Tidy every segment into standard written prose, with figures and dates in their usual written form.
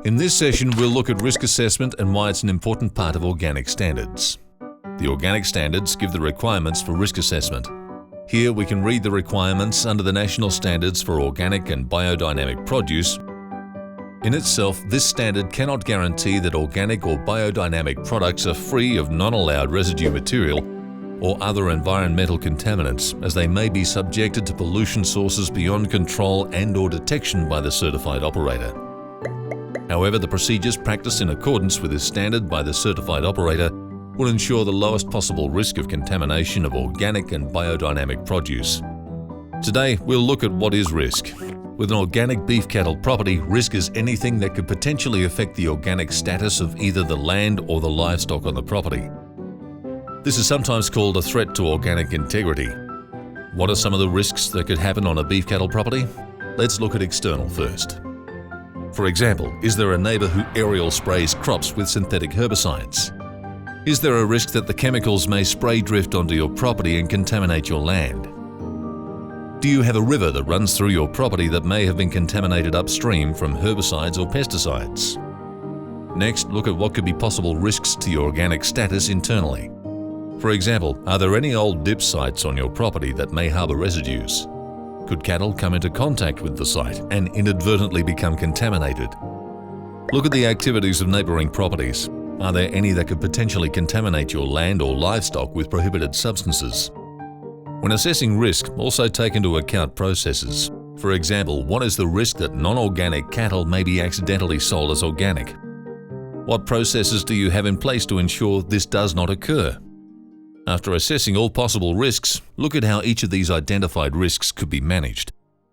In this session, we'll look at risk assessment and why it's an important part of organic standards. The organic standards give the requirements for risk assessment. Here we can read the requirements under the National Standards for Organic and Biodynamic Produce. In itself, this standard cannot guarantee that organic or biodynamic products are free of non-allowed residue material or other environmental contaminants, as they may be subjected to pollution sources beyond control and/or detection by the certified operator. However, the procedures practiced in accordance with this standard by the certified operator will ensure the lowest possible risk of contamination of organic and biodynamic produce. Today, we'll look at what is risk. With an organic beef cattle property, risk is anything that could potentially affect the organic status of either the land or the livestock on the property. This is sometimes called a threat to organic integrity. What are some of the risks that could happen on a beef cattle property? Let's look at external first. For example, is there a neighbour who aerial sprays crops with synthetic herbicides? Is there a risk that the chemicals may spray drift onto your property and contaminate your land? Do you have a river that runs through your property that may have been contaminated upstream from herbicides or pesticides? Next, look at what could be possible risks to your organic status internally. For example, are there any old dip sites on your property that may harbour residues? Could cattle come into contact with the site and inadvertently become contaminated? Look at the activities of neighbouring properties. Are there any that could potentially contaminate your land or livestock with prohibited substances? When assessing risk, also take into account processes. For example, what is the risk that non-organic cattle may be accidentally sold as organic? What processes do you have in place to ensure this does not occur? After assessing all possible risks, look at how each of these identified risks could be managed.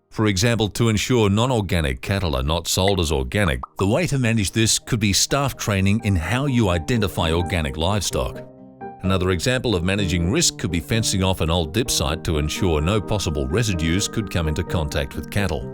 For example, to ensure non-organic cattle are not sold as organic, the way to manage this could be staff training in how you identify organic livestock. Another example of managing risk could be fencing off an old dip site to ensure no possible residues could come into contact with cattle.